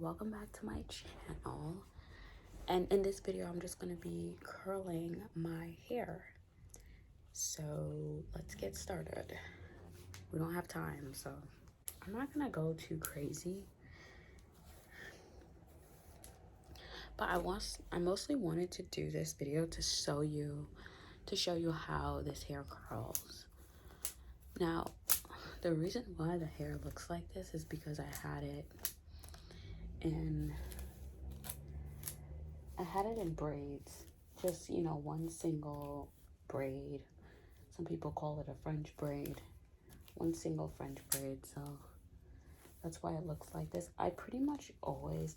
welcome back to my channel. And in this video I'm just going to be curling my hair. So let's get started. We don't have time, so I'm not gonna go too crazy, but I mostly wanted to do this video to show you how this hair curls. Now the reason why the hair looks like this is because I had it in braids, just, you know, one single braid. Some people call it a French braid. One single French braid, so that's why it looks like this. I pretty much always,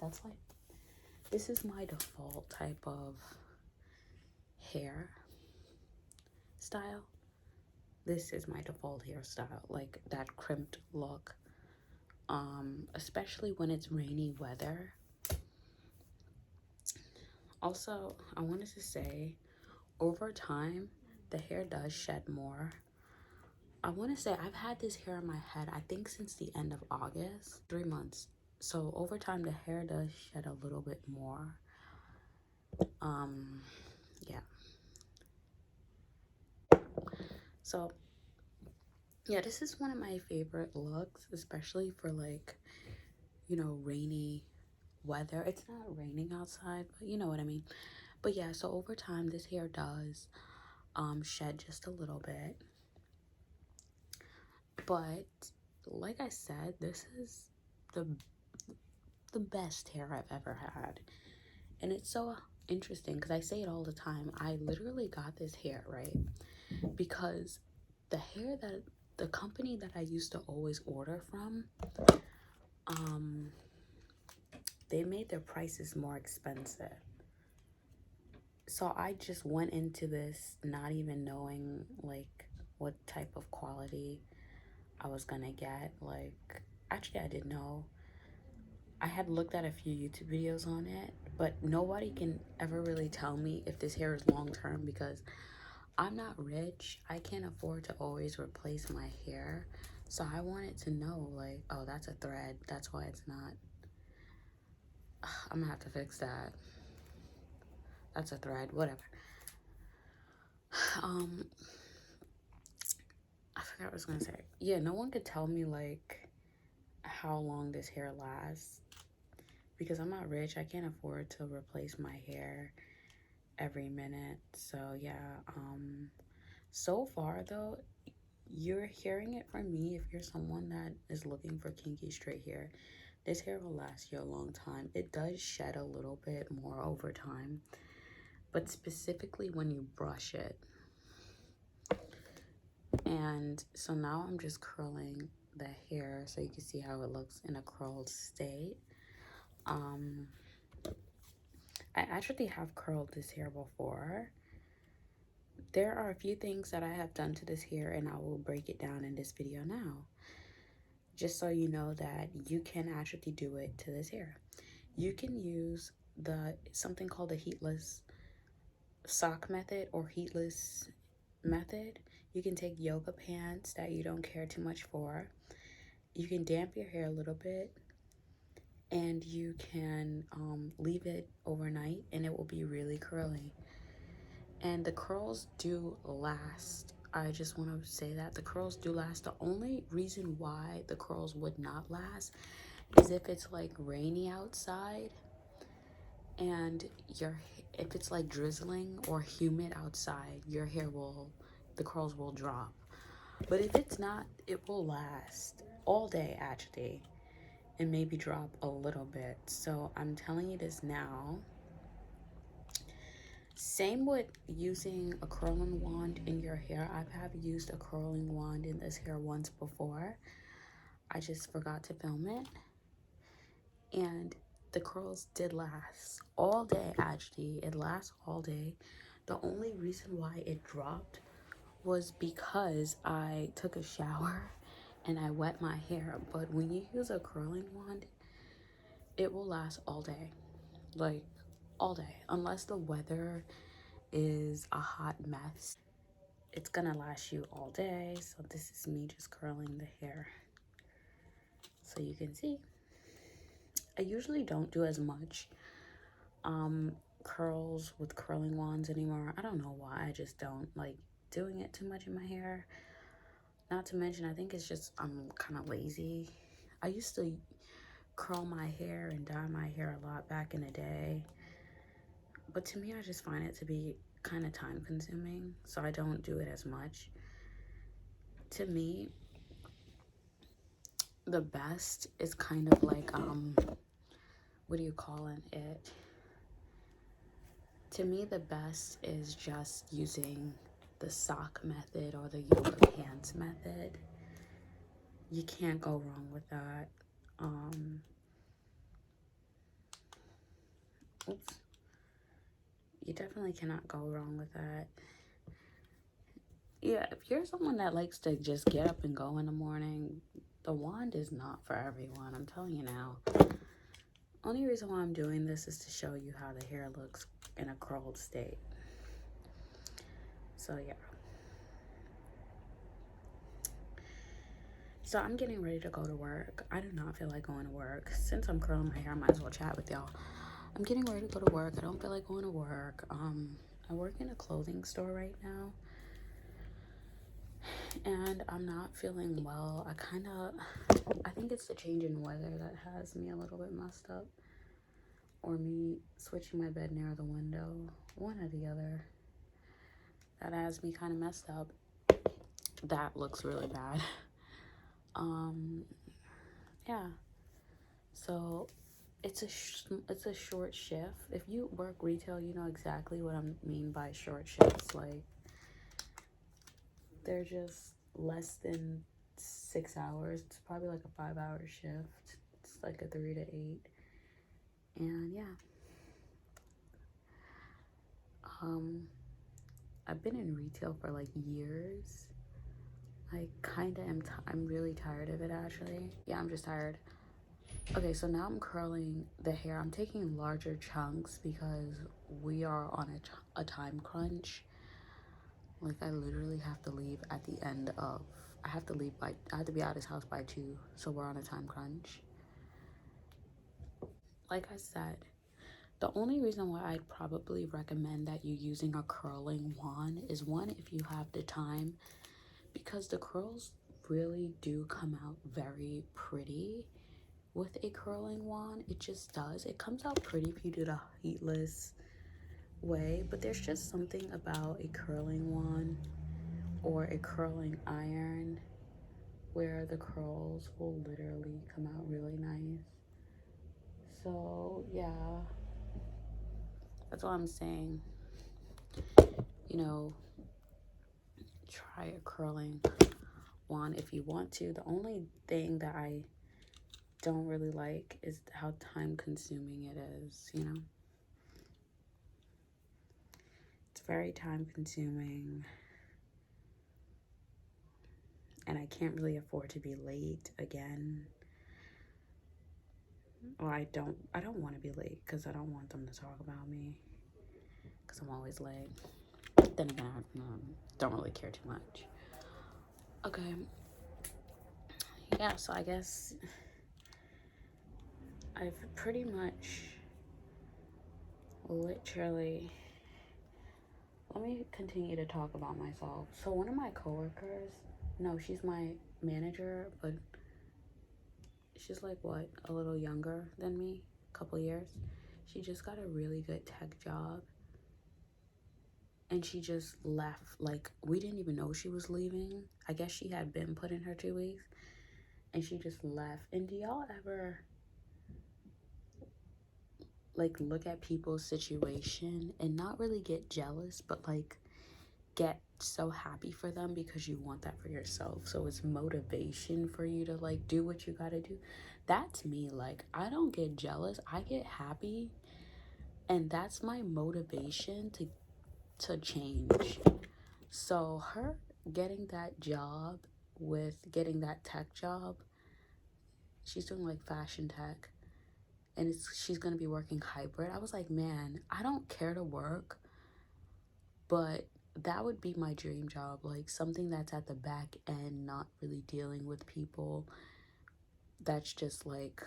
this is my default type of hair style. This is my default hairstyle, like that crimped look. Especially when it's rainy weather. Also, I wanted to say, over time, the hair does shed more. I want to say I've had this hair in my head, I think since the end of August, 3 months. So over time, the hair does shed a little bit more. Yeah. So, yeah, this is one of my favorite looks, especially for, like, you know, rainy weather. It's not raining outside, but you know what I mean. But yeah, so over time, this hair does shed just a little bit. But like I said, this is the best hair I've ever had. And it's so interesting because I say it all the time. I literally got this hair, right? Because the company that I used to always order from, they made their prices more expensive. So I just went into this not even knowing, like, what type of quality I was gonna get. Like, actually I didn't know. I had looked at a few YouTube videos on it, but nobody can ever really tell me if this hair is long term because I'm not rich. I can't afford to always replace my hair. So I wanted to know, like, oh, that's a thread. That's why it's not. I'm gonna have to fix that. That's a thread, whatever. I forgot what I was gonna say. Yeah, no one could tell me, like, how long this hair lasts because I'm not rich. I can't afford to replace my hair every minute. So yeah, so far though, you're hearing it from me. If you're someone that is looking for kinky straight hair, this hair will last you a long time. It does shed a little bit more over time, but specifically when you brush it. And so now I'm just curling the hair so you can see how it looks in a curled state. I actually have curled this hair before. There are a few things that I have done to this hair, and I will break it down in this video now, just so you know that you can actually do it to this hair. You can use something called the heatless sock method or heatless method. You can take yoga pants that you don't care too much for. You can damp your hair a little bit, and you can leave it overnight, and it will be really curly. And the curls do last. I just want to say that the curls do last. The only reason why the curls would not last is if it's like rainy outside and if it's like drizzling or humid outside, the curls will drop. But if it's not, it will last all day actually, and maybe drop a little bit. So I'm telling you this now. Same with using a curling wand in your hair. I have used a curling wand in this hair once before. I just forgot to film it. And the curls did last all day, actually. It lasts all day. The only reason why it dropped was because I took a shower and I wet my hair. But when you use a curling wand, it will last all day. Like, all day. Unless the weather is a hot mess, it's gonna last you all day. So this is me just curling the hair so you can see. I usually don't do as much curls with curling wands anymore. I don't know why. I just don't like doing it too much in my hair. Not to mention, I think it's just I'm kind of lazy. I used to curl my hair and dye my hair a lot back in the day. But to me, I just find it to be kind of time consuming, so I don't do it as much. To me, the best is kind of like, what do you call it? To me, the best is just using the sock method or the yoga pants method. You can't go wrong with that. Oops. You definitely cannot go wrong with that. Yeah, if you're someone that likes to just get up and go in the morning, the wand is not for everyone. I'm telling you now. Only reason why I'm doing this is to show you how the hair looks in a curled state. So yeah. So I'm getting ready to go to work. I do not feel like going to work. Since I'm curling my hair, I might as well chat with y'all. I'm getting ready to go to work. I don't feel like going to work. I work in a clothing store right now. And I'm not feeling well. I think it's the change in weather that has me a little bit messed up. Or me switching my bed near the window. One or the other. That has me kind of messed up. That looks really bad. Yeah. So it's a short shift. If you work retail, you know exactly what I mean by short shifts. Like, they're just less than 6 hours. It's probably like a 5-hour shift. It's like a 3 to 8. And yeah. I've been in retail for like years. I kind of am. I'm really tired of it, actually. Yeah, I'm just tired. Okay, so now I'm curling the hair. I'm taking larger chunks because we are on a time crunch. Like, I literally have to leave at the end of, I have to be out of this house by 2, so we're on a time crunch. Like I said, the only reason why I'd probably recommend that you using a curling wand is, one, if you have the time, because the curls really do come out very pretty with a curling wand. It just does. It comes out pretty if you do the heatless way, but there's just something about a curling wand or a curling iron where the curls will literally come out really nice. So yeah, that's all I'm saying. You know, try a curling wand if you want to. The only thing that I don't really like is how time consuming it is, you know? It's very time consuming. And I can't really afford to be late again. Or I don't want to be late because I don't want them to talk about me because I'm always late. Then again, I don't really care too much. Okay. Yeah, so I guess I've pretty much literally, let me continue to talk about myself. So one of my coworkers, no, she's my manager, but she's like, what, a little younger than me, a couple years. She just got a really good tech job. And she just left. Like, we didn't even know she was leaving. I guess she had been put in her 2 weeks. And she just left. And do y'all ever, like, look at people's situation and not really get jealous, but, like, get so happy for them because you want that for yourself? So it's motivation for you to, like, do what you gotta do. That's me. Like, I don't get jealous. I get happy. And that's my motivation to change. So her getting that job, with getting that tech job, she's doing like fashion tech, and she's gonna be working hybrid. I was like, man, I don't care to work, but that would be my dream job, like something that's at the back end, not really dealing with people. That's just like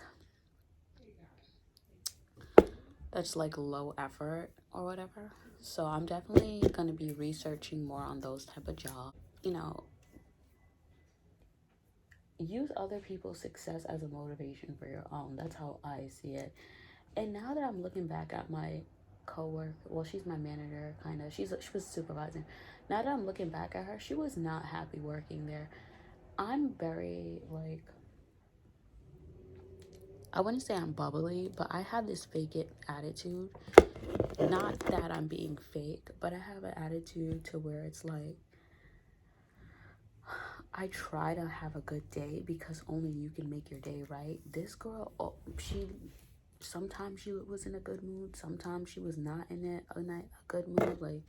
that's like low effort or whatever. So I'm definitely going to be researching more on those type of jobs. You know, use other people's success as a motivation for your own. That's how I see it. And now that I'm looking back at my coworker, well, she's my manager, kind of. She was supervising. Now that I'm looking back at her, she was not happy working there. I'm very like, I wouldn't say I'm bubbly, but I have this fake it attitude. Not that I'm being fake, but I have an attitude to where it's like, I try to have a good day because only you can make your day, right? This girl, oh, she sometimes she was in a good mood, sometimes she was not in a good mood. Like,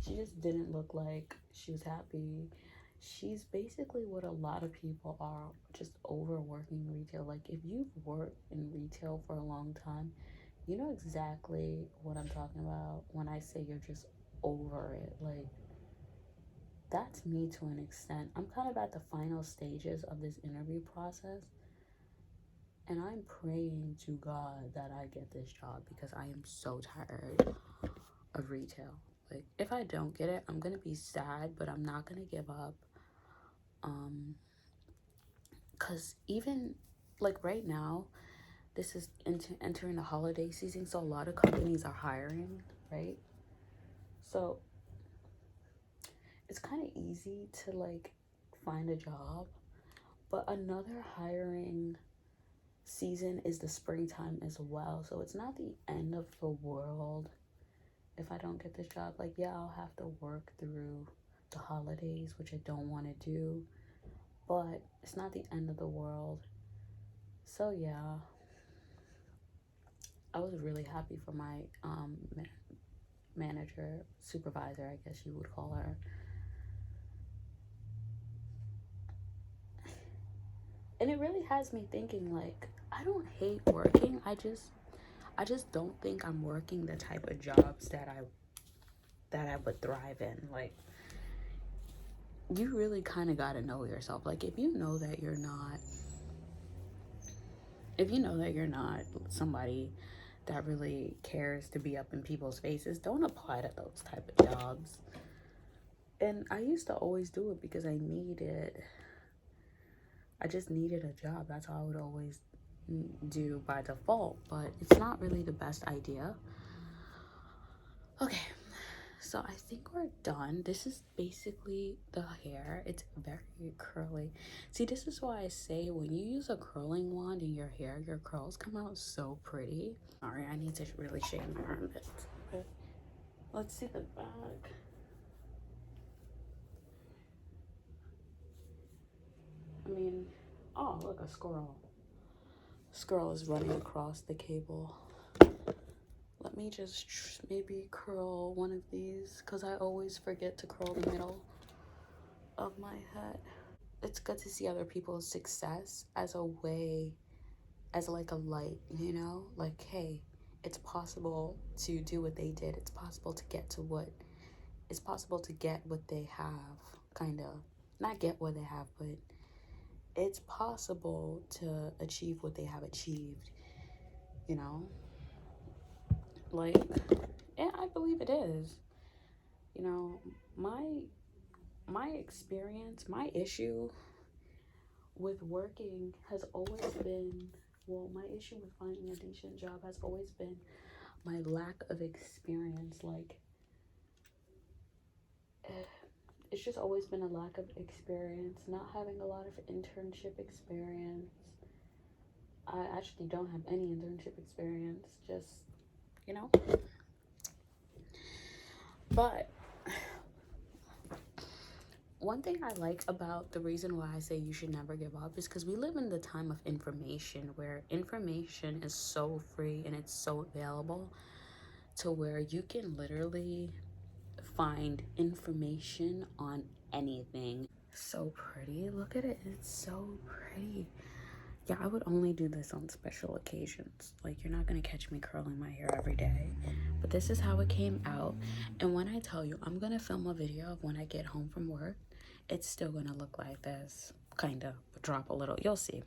she just didn't look like she was happy. She's basically what a lot of people are, just overworking retail. Like, if you've worked in retail for a long time, you know exactly what I'm talking about when I say you're just over it. Like, that's me to an extent. I'm kind of at the final stages of this interview process, and I'm praying to God that I get this job because I am so tired of retail. Like, if I don't get it, I'm gonna be sad, but I'm not gonna give up. Cause even like right now, this is entering the holiday season, so a lot of companies are hiring, right? So it's kind of easy to like find a job, but another hiring season is the springtime as well. So it's not the end of the world if I don't get this job. Like, yeah, I'll have to work through the holidays, which I don't want to do, but it's not the end of the world. So yeah, I was really happy for my manager, supervisor, I guess you would call her. And it really has me thinking, like, I don't hate working. I just don't think I'm working the type of jobs that I would thrive in. Like, you really kind of got to know yourself. Like, if you know that you're not somebody that really cares to be up in people's faces, don't apply to those type of jobs. And I used to always do it because I just needed a job. That's all I would always do by default, but it's not really the best idea. Okay, so I think we're done. This is basically the hair. It's very curly. See, this is why I say when you use a curling wand in your hair, your curls come out so pretty. Sorry, I need to really shave my armpits. Okay, let's see the back. I mean, oh, look, a squirrel. Squirrel is running across the cable. Let me just maybe curl one of these because I always forget to curl the middle of my head. It's good to see other people's success as a way, as like a light, you know? Like, hey, it's possible to do what they did. It's possible to get what they have, kind of. Not get what they have, but it's possible to achieve what they have achieved, you know? Like, yeah, I believe it is. You know, my experience, my issue with working has always been, well, my issue with finding a decent job has always been my lack of experience. Like, it's just always been a lack of experience, not having a lot of internship experience. I actually don't have any internship experience, just, you know. But one thing I like about the reason why I say you should never give up is because we live in the time of information where information is so free and it's so available to where you can literally find information on anything. So pretty. Look at it. It's so pretty. Yeah, I would only do this on special occasions. Like, you're not gonna catch me curling my hair every day. But this is how it came out. And when I tell you, I'm gonna film a video of when I get home from work, it's still gonna look like this. Kind of. Drop a little. You'll see.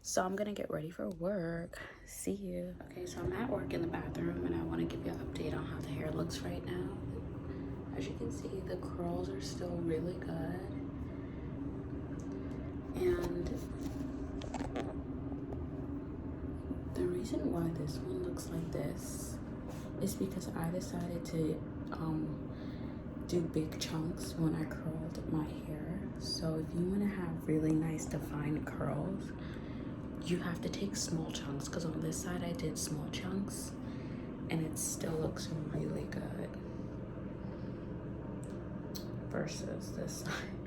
So I'm gonna get ready for work. See you. Okay, so I'm at work in the bathroom and I want to give you an update on how the hair looks right now. As you can see, the curls are still really good. And the reason why this one looks like this is because I decided to do big chunks when I curled my hair. So if you want to have really nice defined curls, you have to take small chunks, because on this side I did small chunks and it still looks really good versus this side.